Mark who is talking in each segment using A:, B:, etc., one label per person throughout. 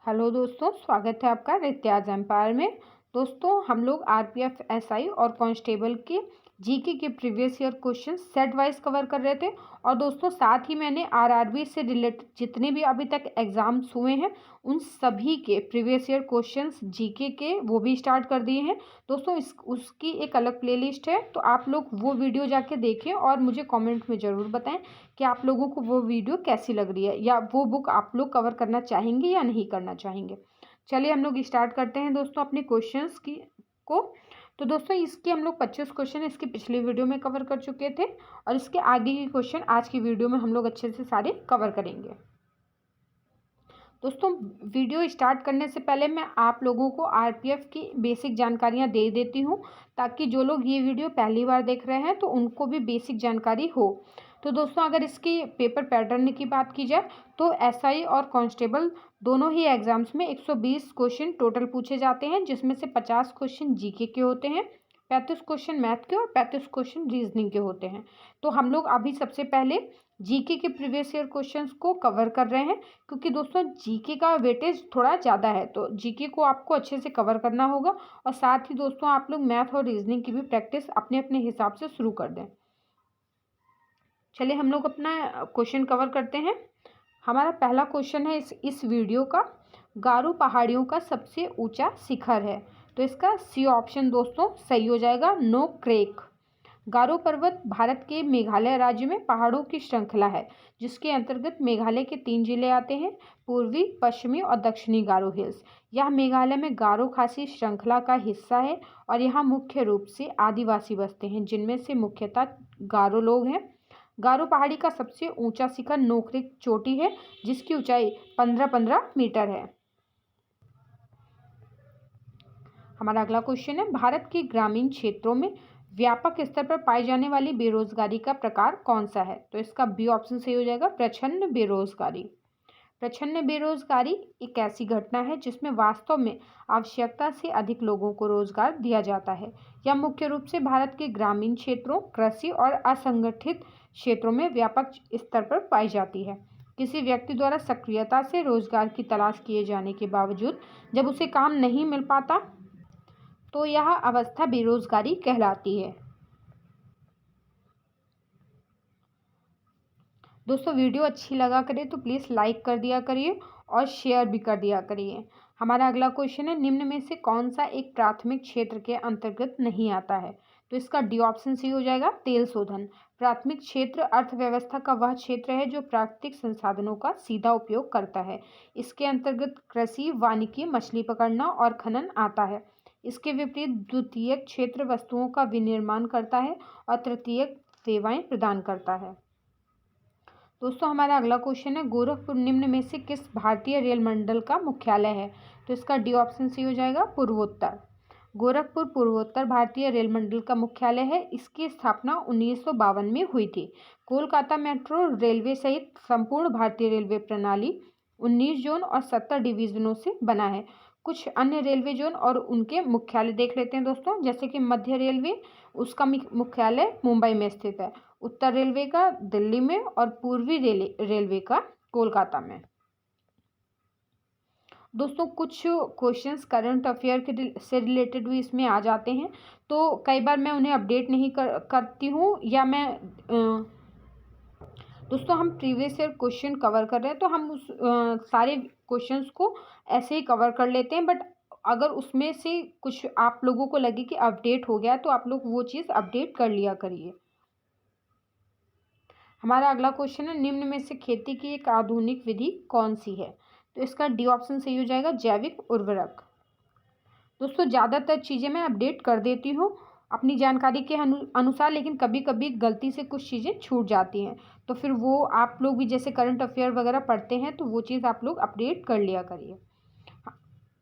A: Hello दोस्तों, स्वागत है आपका रित्याज एम्पायर में। दोस्तों, हम लोग आरपीएफ, एसआई और कांस्टेबल के जीके के previous year question set wise cover कर रहे थे। और दोस्तों, साथ ही मैंने आरआरबी से रिलेटेड जितने भी अभी तक एग्जाम्स हुए हैं उन सभी के प्रीवियस ईयर क्वेश्चंस जीके के वो भी स्टार्ट कर दिए हैं। दोस्तों, उसकी एक अलग प्लेलिस्ट है, तो आप लोग वो वीडियो जाके देखें और मुझे कमेंट में ज़रूर बताएं कि आप लोगों को वो वीडियो कैसी लग रही है, या वो बुक आप लोग कवर करना चाहेंगे या नहीं करना चाहेंगे। चलिए हम लोग स्टार्ट करते हैं दोस्तों अपने क्वेश्चंस की को। तो दोस्तों, इसके हम लोग 25 क्वेश्चन इसकी पिछली वीडियो में कवर कर चुके थे, और इसके आगे के क्वेश्चन आज की वीडियो में हम लोग अच्छे से सारे कवर करेंगे। दोस्तों, वीडियो स्टार्ट करने से पहले मैं आप लोगों को आरपीएफ की बेसिक जानकारियां दे देती हूं, ताकि जो लोग ये वीडियो पहली बार देख रहे हैं तो उनको भी बेसिक जानकारी हो। तो दोस्तों, अगर इसकी पेपर पैटर्न की बात की जाए तो एसआई और कांस्टेबल दोनों ही एग्जाम्स में 120 क्वेश्चन टोटल पूछे जाते हैं, जिसमें से 50 क्वेश्चन जीके के होते हैं, 35 क्वेश्चन मैथ के और 35 क्वेश्चन रीजनिंग के होते हैं। तो हम लोग अभी सबसे पहले जीके के प्रीवियस ईयर क्वेश्चंस को कवर कर रहे हैं, क्योंकि दोस्तों जीके का वेटेज थोड़ा ज़्यादा है, तो जीके को आपको अच्छे से कवर करना होगा। और साथ ही दोस्तों, आप लोग मैथ और रीजनिंग की भी प्रैक्टिस अपने अपने हिसाब से शुरू कर दें। चलिए हम लोग अपना क्वेश्चन कवर करते हैं। हमारा पहला क्वेश्चन है इस वीडियो का, गारो पहाड़ियों का सबसे ऊंचा शिखर है। तो इसका सी ऑप्शन दोस्तों सही हो जाएगा, नो क्रेक। गारो पर्वत भारत के मेघालय राज्य में पहाड़ों की श्रृंखला है, जिसके अंतर्गत मेघालय के 3 जिले आते हैं, पूर्वी, पश्चिमी और दक्षिणी गारो हिल्स। यह मेघालय में गारो खासी श्रृंखला का हिस्सा है, और यहाँ मुख्य रूप से आदिवासी बसते हैं, जिनमें से मुख्यतः गारो लोग हैं। गारो पहाड़ी का सबसे ऊंचा शिखर नोक्रेक चोटी है, जिसकी ऊंचाई 15-15 मीटर है। हमारा अगला क्वेश्चन है, भारत के ग्रामीण क्षेत्रों में व्यापक स्तर पर पाई जाने वाली बेरोजगारी का प्रकार कौन सा है। तो इसका बी ऑप्शन सही हो जाएगा, प्रच्छन्न बेरोजगारी। प्रच्छन्न बेरोजगारी एक ऐसी घटना है जिसमें वास्तव में आवश्यकता से अधिक लोगों को रोजगार दिया जाता है। यह मुख्य रूप से भारत के ग्रामीण क्षेत्रों, कृषि और असंगठित क्षेत्रों में व्यापक स्तर पर पाई जाती है। किसी व्यक्ति द्वारा सक्रियता से रोजगार की तलाश किए जाने के बावजूद जब उसे काम नहीं मिल पाता तो यह अवस्था बेरोजगारी कहलाती है। दोस्तों, वीडियो अच्छी लगा करे तो प्लीज़ लाइक कर दिया करिए और शेयर भी कर दिया करिए। हमारा अगला क्वेश्चन है, निम्न में से कौन सा एक प्राथमिक क्षेत्र के अंतर्गत नहीं आता है। तो इसका डी ऑप्शन सही हो जाएगा, तेल शोधन। प्राथमिक क्षेत्र अर्थव्यवस्था का वह क्षेत्र है जो प्राकृतिक संसाधनों का सीधा उपयोग करता है। इसके अंतर्गत कृषि, वानिकी, मछली पकड़ना और खनन आता है। इसके विपरीत द्वितीयक क्षेत्र वस्तुओं का विनिर्माण करता है और तृतीयक सेवाएं प्रदान करता है। दोस्तों, हमारा अगला क्वेश्चन है, गोरखपुर निम्न में से किस भारतीय रेल मंडल का मुख्यालय है। तो इसका डी ऑप्शन सही हो जाएगा, पूर्वोत्तर। गोरखपुर पूर्वोत्तर भारतीय रेल मंडल का मुख्यालय है। इसकी स्थापना 1952 में हुई थी। कोलकाता मेट्रो रेलवे सहित संपूर्ण भारतीय रेलवे प्रणाली 19 जोन और 70 डिवीजनों से बना है। कुछ अन्य रेलवे जोन और उनके मुख्यालय देख लेते हैं दोस्तों, जैसे कि मध्य रेलवे, उसका मुख्यालय मुंबई में स्थित है, उत्तर रेलवे का दिल्ली में और पूर्वी रेलवे का कोलकाता में। दोस्तों, कुछ क्वेश्चंस करंट अफेयर के से रिलेटेड भी इसमें आ जाते हैं, तो कई बार मैं उन्हें अपडेट नहीं करती हूँ, या मैं दोस्तों हम प्रीवियस ईयर क्वेश्चन कवर कर रहे हैं तो हम उस सारे क्वेश्चंस को ऐसे ही कवर कर लेते हैं। बट अगर उसमें से कुछ आप लोगों को लगे कि अपडेट हो गया तो आप लोग वो चीज़ अपडेट कर लिया करिए। हमारा अगला क्वेश्चन है, निम्न में से खेती की एक आधुनिक विधि कौन सी है। तो इसका डी ऑप्शन सही हो जाएगा, जैविक उर्वरक। दोस्तों, ज़्यादातर चीज़ें मैं अपडेट कर देती हूँ अपनी जानकारी के अनुसार, लेकिन कभी कभी गलती से कुछ चीज़ें छूट जाती हैं, तो फिर वो आप लोग भी जैसे करंट अफेयर वगैरह पढ़ते हैं तो वो चीज़ आप लोग अपडेट कर लिया करिए।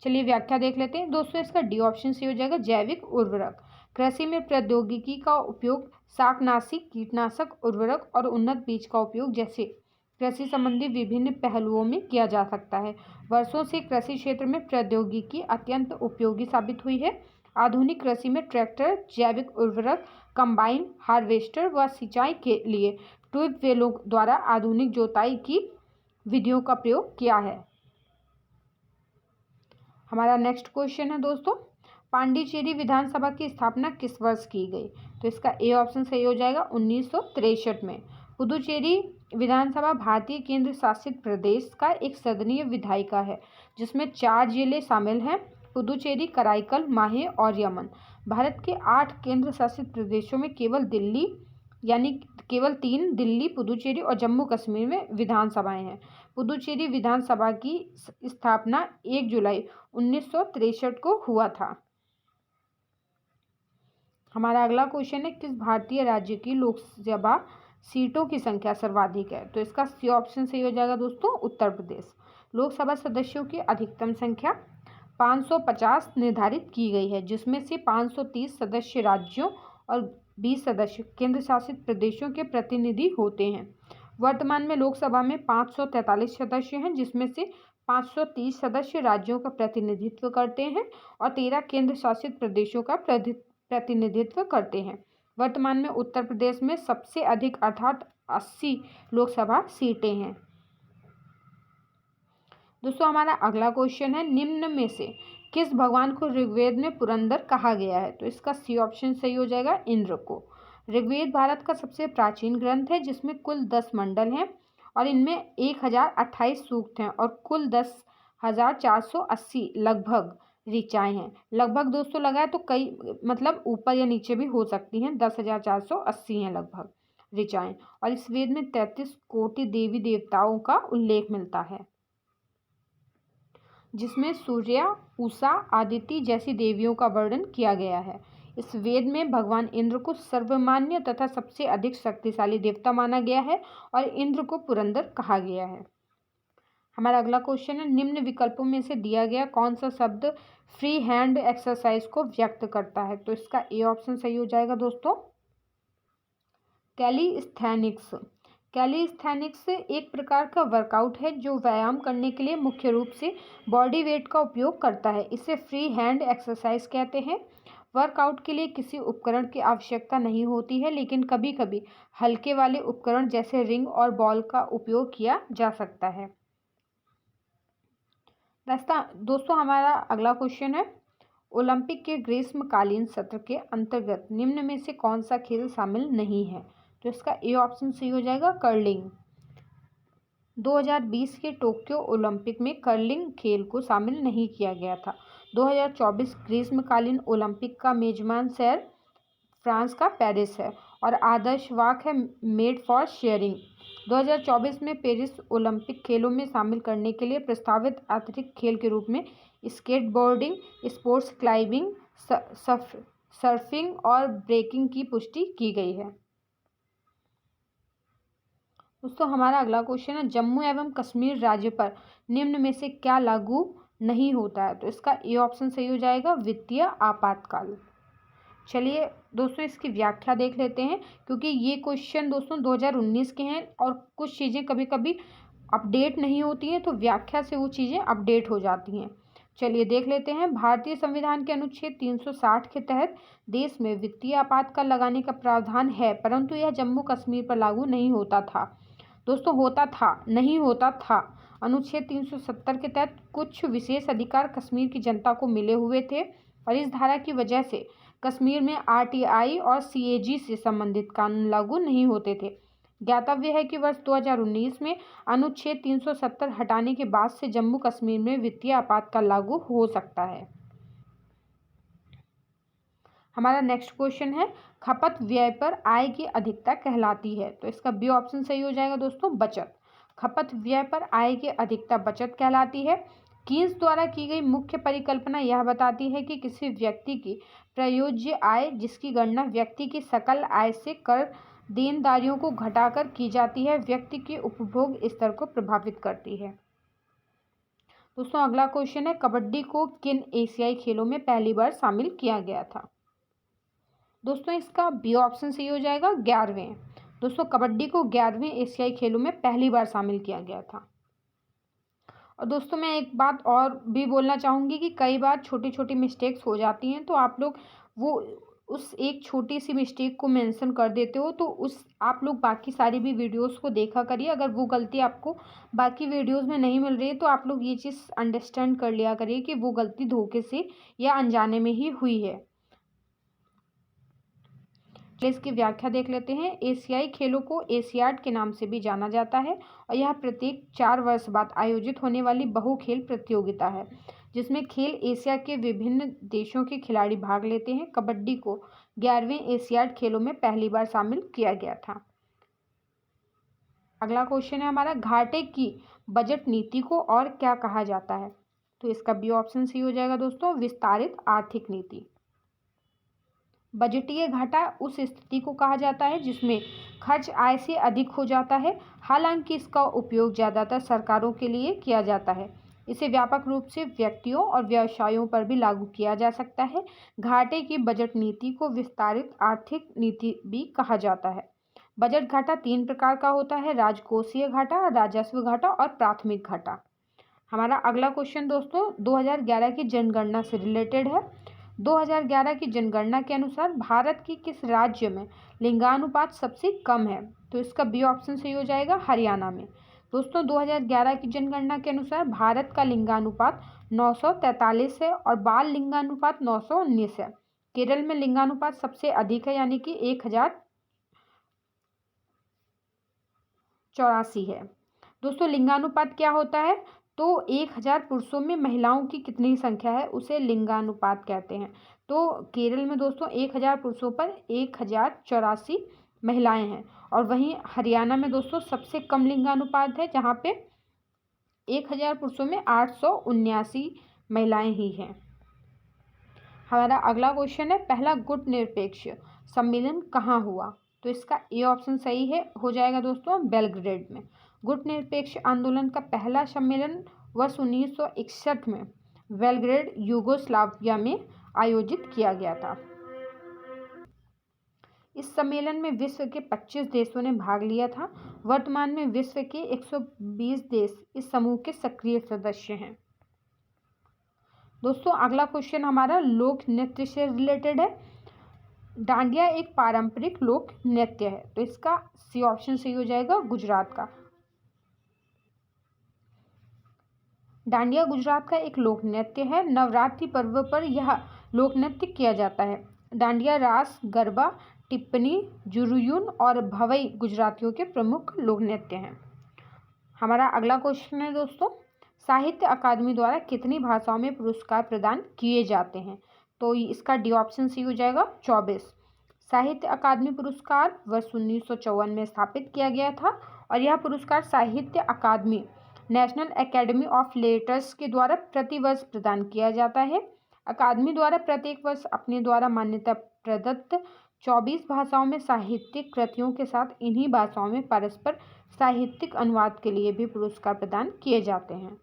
A: चलिए व्याख्या देख लेते हैं दोस्तों, इसका डी ऑप्शन सही हो जाएगा, जैविक उर्वरक। कृषि में प्रौद्योगिकी का उपयोग शाकनाशी, कीटनाशक, उर्वरक और उन्नत बीज का उपयोग जैसे कृषि संबंधी विभिन्न पहलुओं में किया जा सकता है। वर्षों से कृषि क्षेत्र में प्रौद्योगिकी अत्यंत उपयोगी साबित हुई है। आधुनिक कृषि में ट्रैक्टर, जैविक उर्वरक, कंबाइन हार्वेस्टर व सिंचाई के लिए ट्यूबवेलों द्वारा आधुनिक जोताई की विधियों का प्रयोग किया है। हमारा नेक्स्ट क्वेश्चन है दोस्तों, पांडिचेरी विधानसभा की स्थापना किस वर्ष की गई? तो इसका ए ऑप्शन सही हो जाएगा 1963 में। पुदुचेरी विधानसभा भारतीय केंद्र शासित प्रदेश का एक सदनीय विधायिका है जिसमें 4 जिले शामिल हैं, पुदुचेरी, कराईकल, माहे और यमन। भारत के 8 केंद्र शासित प्रदेशों में केवल 3 दिल्ली, पुदुचेरी और जम्मू कश्मीर में विधानसभाएं हैं। पुदुचेरी विधानसभा की स्थापना 1 जुलाई 1963 को हुआ था। हमारा अगला क्वेश्चन है, किस भारतीय राज्य की लोकसभा सीटों की संख्या सर्वाधिक है? तो इसका सी ऑप्शन सही हो जाएगा दोस्तों, उत्तर प्रदेश। लोकसभा सदस्यों की अधिकतम संख्या 550 निर्धारित की गई है, जिसमें से 530 सदस्य राज्यों और 20 सदस्य केंद्र शासित प्रदेशों के प्रतिनिधि होते हैं। वर्तमान में लोकसभा में 543 सदस्य हैं, जिसमें से 530 सदस्य राज्यों का प्रतिनिधित्व करते हैं और 13 केंद्र शासित प्रदेशों का प्रतिनिधित्व करते हैं। वर्तमान में उत्तर प्रदेश में सबसे अधिक अर्थात 80 लोकसभा सीटें हैं। दोस्तों हमारा अगला क्वेश्चन है, निम्न में से किस भगवान को ऋग्वेद में पुरंदर कहा गया है? तो इसका सी ऑप्शन सही हो जाएगा, इंद्र को। ऋग्वेद भारत का सबसे प्राचीन ग्रंथ है जिसमें कुल 10 मंडल हैं और इनमें 1028 सूक्त हैं और कुल 10,480 लगभग ऋचाएँ हैं। लगभग दोस्तों लगाए तो कई मतलब ऊपर या नीचे भी हो सकती हैं, 10,480 हैं लगभग ऋचाएँ। और इस वेद में 33 कोटि देवी देवताओं का उल्लेख मिलता है, जिसमें सूर्य, उषा, आदिति जैसी देवियों का वर्णन किया गया है। इस वेद में भगवान इंद्र को सर्वमान्य तथा सबसे अधिक शक्तिशाली देवता माना गया है और इंद्र को पुरंदर कहा गया है। हमारा अगला क्वेश्चन है, निम्न विकल्पों में से दिया गया कौन सा शब्द फ्री हैंड एक्सरसाइज को व्यक्त करता है? तो इसका ए ऑप्शन सही हो जाएगा दोस्तों, कैलीस्थेनिक्स। कैलीस्थेनिक्स एक प्रकार का वर्कआउट है जो व्यायाम करने के लिए मुख्य रूप से बॉडी वेट का उपयोग करता है। इसे फ्री हैंड एक्सरसाइज कहते हैं। वर्कआउट के लिए किसी उपकरण की आवश्यकता नहीं होती है, लेकिन कभी कभी हल्के वाले उपकरण जैसे रिंग और बॉल का उपयोग किया जा सकता है। दोस्तों हमारा अगला क्वेश्चन है, ओलंपिक के ग्रीष्मकालीन सत्र के अंतर्गत निम्न में से कौन सा खेल शामिल नहीं है? तो इसका ए ऑप्शन सही हो जाएगा, कर्लिंग। 2020 के टोक्यो ओलंपिक में कर्लिंग खेल को शामिल नहीं किया गया था। 2024 ग्रीष्मकालीन ओलंपिक का मेजबान शहर फ्रांस का पेरिस है और आदर्श वाक है मेड फॉर शेयरिंग। 2024 में पेरिस ओलंपिक खेलों में शामिल करने के लिए प्रस्तावित अतिरिक्त खेल के रूप में स्केटबोर्डिंग, स्पोर्ट्स क्लाइंबिंग, सर्फिंग और ब्रेकिंग की पुष्टि की गई है। दोस्तों हमारा अगला क्वेश्चन है, जम्मू एवं कश्मीर राज्य पर निम्न में से क्या लागू नहीं होता है? तो इसका ए ऑप्शन सही हो जाएगा, वित्तीय आपातकाल। चलिए दोस्तों इसकी व्याख्या देख लेते हैं, क्योंकि ये क्वेश्चन दोस्तों 2019 के हैं और कुछ चीज़ें कभी कभी अपडेट नहीं होती हैं, तो व्याख्या से वो चीज़ें अपडेट हो जाती हैं। चलिए देख लेते हैं। भारतीय संविधान के अनुच्छेद 360 के तहत देश में वित्तीय आपातकाल लगाने का प्रावधान है, परंतु यह जम्मू कश्मीर पर लागू नहीं होता था। दोस्तों होता था, नहीं होता था। अनुच्छेद 370 के तहत कुछ विशेष अधिकार कश्मीर की जनता को मिले हुए थे और इस धारा की वजह से कश्मीर में आरटीआई और सीएजी से संबंधित कानून लागू नहीं होते थे। ज्ञातव्य है कि वर्ष 2019 में अनुच्छेद 370 हटाने के बाद से जम्मू कश्मीर में वित्तीय आपातकाल लागू हो सकता है। हमारा नेक्स्ट क्वेश्चन है, खपत व्यय पर आय की अधिकता कहलाती है? तो इसका बी ऑप्शन सही हो जाएगा दोस्तों, बचत। खपत व्यय पर आय की अधिकता बचत कहलाती है। कीन्स द्वारा की गई मुख्य परिकल्पना यह बताती है कि किसी व्यक्ति की प्रयोज्य आय, जिसकी गणना व्यक्ति की सकल आय से कर देनदारियों को घटाकर की जाती है, व्यक्ति के उपभोग स्तर को प्रभावित करती है। दोस्तों अगला क्वेश्चन है, कबड्डी को किन एशियाई खेलों में पहली बार शामिल किया गया था? दोस्तों इसका बी ऑप्शन सही हो जाएगा, 11वें। दोस्तों कबड्डी को 11वें एशियाई खेलों में पहली बार शामिल किया गया था। और दोस्तों मैं एक बात और भी बोलना चाहूँगी कि कई बार छोटी छोटी मिस्टेक्स हो जाती हैं, तो आप लोग वो उस एक छोटी सी मिस्टेक को मेंशन कर देते हो, तो उस आप लोग बाकी सारी भी वीडियोस को देखा करिए। अगर वो गलती आपको बाकी वीडियोस में नहीं मिल रही है तो आप लोग ये चीज़ अंडरस्टैंड कर लिया करिए कि वो गलती धोखे से या अनजाने में ही हुई है। चलिए इसकी व्याख्या देख लेते हैं। एशियाई खेलों को एशियाड के नाम से भी जाना जाता है और यह प्रत्येक 4 वर्ष बाद आयोजित होने वाली बहु खेल प्रतियोगिता है, जिसमें खेल एशिया के विभिन्न देशों के खिलाड़ी भाग लेते हैं। कबड्डी को 11वें एशियाड खेलों में पहली बार शामिल किया गया था। अगला क्वेश्चन है हमारा, घाटे की बजट नीति को और क्या कहा जाता है? तो इसका बी ऑप्शन सही हो जाएगा दोस्तों, विस्तारित आर्थिक नीति। बजटीय घाटा उस स्थिति को कहा जाता है जिसमें खर्च आय से अधिक हो जाता है, हालांकि इसका उपयोग ज़्यादातर सरकारों के लिए किया जाता है। इसे व्यापक रूप से व्यक्तियों और व्यवसायों पर भी लागू किया जा सकता है। घाटे की बजट नीति को विस्तारित आर्थिक नीति भी कहा जाता है। बजट घाटा 3 प्रकार का होता है, राजकोषीय घाटा, राजस्व घाटा और प्राथमिक घाटा। हमारा अगला क्वेश्चन दोस्तों 2011 की जनगणना से रिलेटेड है। 2011 की जनगणना के अनुसार भारत की किस राज्य में लिंगानुपात सबसे कम है? तो इसका बी ऑप्शन सही हो जाएगा, हरियाणा में। दोस्तों 2011 की जनगणना के अनुसार भारत का लिंगानुपात 943 है और बाल लिंगानुपात 919 है। केरल में लिंगानुपात सबसे अधिक है, यानी कि 1084 है। दोस्तों लिंगानुपात क्या होता है? तो 1000 पुरुषों में महिलाओं की कितनी संख्या है उसे लिंगानुपात कहते हैं। तो केरल में दोस्तों 1000 पुरुषों पर 1084 महिलाएं हैं और वहीं हरियाणा में दोस्तों सबसे कम लिंगानुपात है, जहाँ पे 1000 पुरुषों में 879 महिलाएं ही हैं। हमारा अगला क्वेश्चन है, पहला गुट निरपेक्ष सम्मेलन कहाँ हुआ? तो इसका ए ऑप्शन सही है हो जाएगा दोस्तों, बेलग्रेड में। गुट निरपेक्ष आंदोलन का पहला सम्मेलन वर्ष 1961 में बेलग्रेड यूगोस्लाविया में आयोजित किया गया था। इस सम्मेलन में विश्व के 25 देशों ने भाग लिया था। वर्तमान में विश्व के 120 देश इस समूह के सक्रिय सदस्य हैं। दोस्तों अगला क्वेश्चन हमारा लोक नृत्य से रिलेटेड है। डांडिया एक पारंपरिक लोक नृत्य है, तो इसका सी ऑप्शन सही हो जाएगा, गुजरात का। डांडिया गुजरात का एक लोक नृत्य है। नवरात्रि पर्व पर यह लोक नृत्य किया जाता है। डांडिया, रास, गरबा, टिप्पणी, जुरुयुन और भवई गुजरातियों के प्रमुख लोक नृत्य हैं। हमारा अगला क्वेश्चन है दोस्तों, साहित्य अकादमी द्वारा कितनी भाषाओं में पुरस्कार प्रदान किए जाते हैं? तो इसका डी ऑप्शन सही हो जाएगा, 24। साहित्य अकादमी पुरस्कार वर्ष 1954 में स्थापित किया गया था और यह पुरस्कार साहित्य अकादमी, नेशनल एकेडमी ऑफ लेटर्स के द्वारा प्रतिवर्ष प्रदान किया जाता है। अकादमी द्वारा प्रत्येक वर्ष अपने द्वारा मान्यता प्रदत्त 24 भाषाओं में साहित्यिक कृतियों के साथ इन्हीं भाषाओं में परस्पर साहित्यिक अनुवाद के लिए भी पुरस्कार प्रदान किए जाते हैं।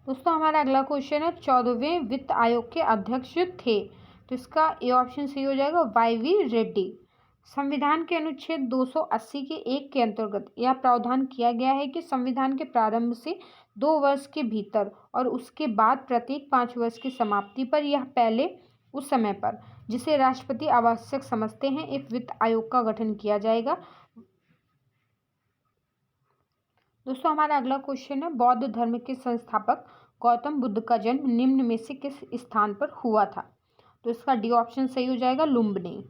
A: दोस्तों हमारा अगला क्वेश्चन है, 14वें वित्त आयोग के अध्यक्ष थे? तो इसका ए ऑप्शन सही हो जाएगा, वाई.वी. रेड्डी। संविधान के अनुच्छेद 280 के 1 के अंतर्गत यह प्रावधान किया गया है कि संविधान के प्रारंभ से 2 वर्ष के भीतर और उसके बाद प्रत्येक 5 वर्ष की समाप्ति पर यह पहले उस समय पर जिसे राष्ट्रपति आवश्यक समझते हैं एक वित्त आयोग का गठन किया जाएगा। दोस्तों हमारा अगला क्वेश्चन है, बौद्ध धर्म के संस्थापक गौतम बुद्ध का जन्म निम्न में से किस स्थान पर हुआ था? तो इसका डी ऑप्शन सही हो जाएगा, लुम्बिनी।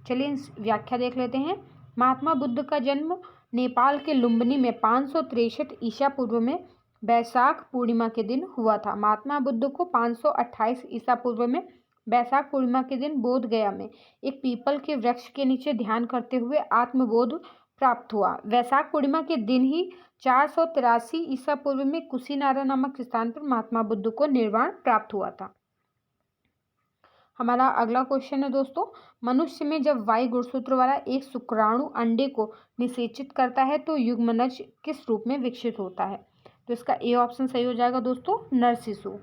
A: चलिए इस व्याख्या देख लेते हैं। महात्मा बुद्ध का जन्म नेपाल के लुम्बिनी में 563 ईसा पूर्व में बैसाख पूर्णिमा के दिन हुआ था। महात्मा बुद्ध को 528 ईसा पूर्व में बैसाख पूर्णिमा के दिन बोध गया में एक पीपल के वृक्ष के नीचे ध्यान करते हुए आत्मबोध प्राप्त हुआ। वैशाख पूर्णिमा के दिन ही 483 ईसा पूर्व में कुशीनारा नामक स्थान पर महात्मा बुद्ध को निर्वाण प्राप्त हुआ था। हमारा अगला क्वेश्चन है दोस्तों, मनुष्य में जब वाई गुणसूत्र वाला एक शुक्राणु अंडे को निषेचित करता है तो युग्मनज किस रूप में विकसित होता है? तो इसका ए ऑप्शन सही हो जाएगा दोस्तों, नर शिशु।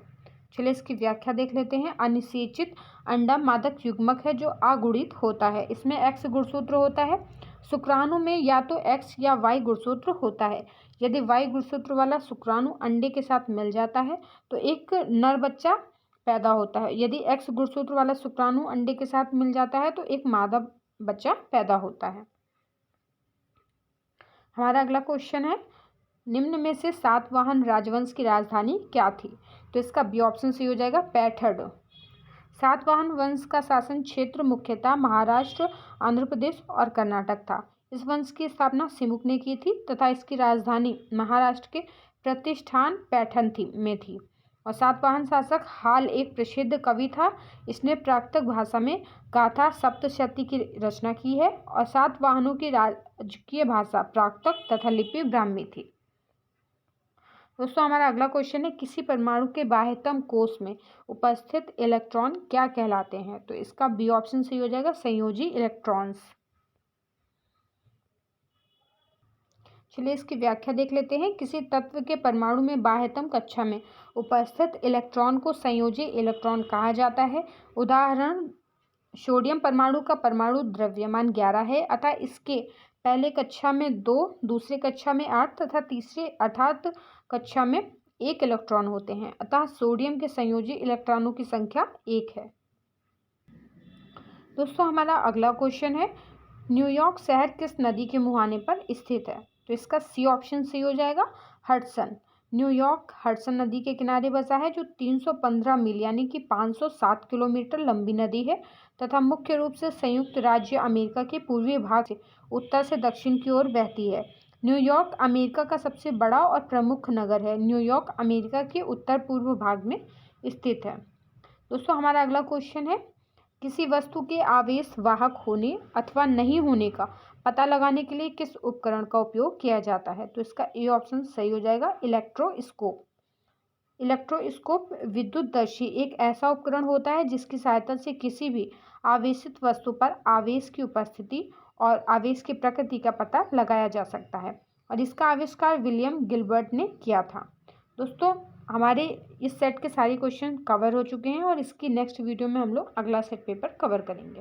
A: चलिए इसकी व्याख्या देख लेते हैं। अनिषेचित अंडा मादक युग्मक है जो अगुणित होता है। इसमें एक्स गुणसूत्र होता है। शुक्राणु में या तो एक्स या वाई गुणसूत्र होता है। यदि वाई गुणसूत्र वाला शुक्राणु अंडे के साथ मिल जाता है तो एक नर बच्चा पैदा होता है। यदि एक्स गुणसूत्र वाला शुक्राणु अंडे के साथ मिल जाता है तो एक मादा बच्चा पैदा होता है। हमारा अगला क्वेश्चन है, निम्न में से सातवाहन राजवंश की राजधानी क्या थी? तो इसका बी ऑप्शन सही हो जाएगा, पैठड़। सातवाहन वंश का शासन क्षेत्र मुख्यतः महाराष्ट्र, आंध्र प्रदेश और कर्नाटक था। इस वंश की स्थापना सिमुक ने की थी तथा इसकी राजधानी महाराष्ट्र के प्रतिष्ठान पैठण में थी। और सातवाहन शासक हाल एक प्रसिद्ध कवि था। इसने प्राकृत भाषा में गाथा सप्तशती की रचना की है और सातवाहनों की राजकीय भाषा प्राकृत तथा लिपि ब्राह्मी थी। दोस्तों हमारा अगला क्वेश्चन है, किसी परमाणु के बाह्यतम कोश में उपस्थित इलेक्ट्रॉन क्या कहलाते हैं? तो इसका बी ऑप्शन सही हो जाएगा, संयोजी इलेक्ट्रॉन्स। चलिए इसकी व्याख्या देख लेते हैं। किसी तत्व के परमाणु में बाह्यतम कक्षा में उपस्थित इलेक्ट्रॉन को संयोजी इलेक्ट्रॉन कहा जाता है। उदाहरण, सोडियम परमाणु का परमाणु द्रव्यमान 11 है, अतः इसके पहले कक्षा में 2, दूसरे कक्षा में 8 तथा तीसरे अर्थात कक्षा में 1 इलेक्ट्रॉन होते हैं। अतः सोडियम के संयोजी इलेक्ट्रॉनों की संख्या 1 है। दोस्तों हमारा अगला क्वेश्चन है, न्यूयॉर्क शहर किस नदी के मुहाने पर स्थित है? तो इसका सी ऑप्शन सही हो जाएगा, हडसन। न्यूयॉर्क हडसन नदी के किनारे बसा है, जो 315 मील यानी कि 507 किलोमीटर लंबी नदी है तथा मुख्य रूप से संयुक्त राज्य अमेरिका के पूर्वी भाग से उत्तर से दक्षिण की ओर बहती है। न्यूयॉर्क अमेरिका का सबसे बड़ा और प्रमुख नगर है। न्यूयॉर्क अमेरिका के उत्तर पूर्व भाग में स्थित है। दोस्तों हमारा अगला क्वेश्चन है, किसी वस्तु के आवेश वाहक होने अथवा नहीं होने का पता लगाने के लिए किस उपकरण का उपयोग किया जाता है? तो इसका ए ऑप्शन सही हो जाएगा, इलेक्ट्रोस्कोप। इलेक्ट्रोस्कोप विद्युतदर्शी एक ऐसा उपकरण होता है जिसकी सहायता से किसी भी आवेशित वस्तु पर आवेश की उपस्थिति और आवेश की प्रकृति का पता लगाया जा सकता है और इसका आविष्कार विलियम गिलबर्ट ने किया था। दोस्तों हमारे इस सेट के सारे क्वेश्चन कवर हो चुके हैं और इसकी नेक्स्ट वीडियो में हम लोग अगला सेट पेपर कवर करेंगे।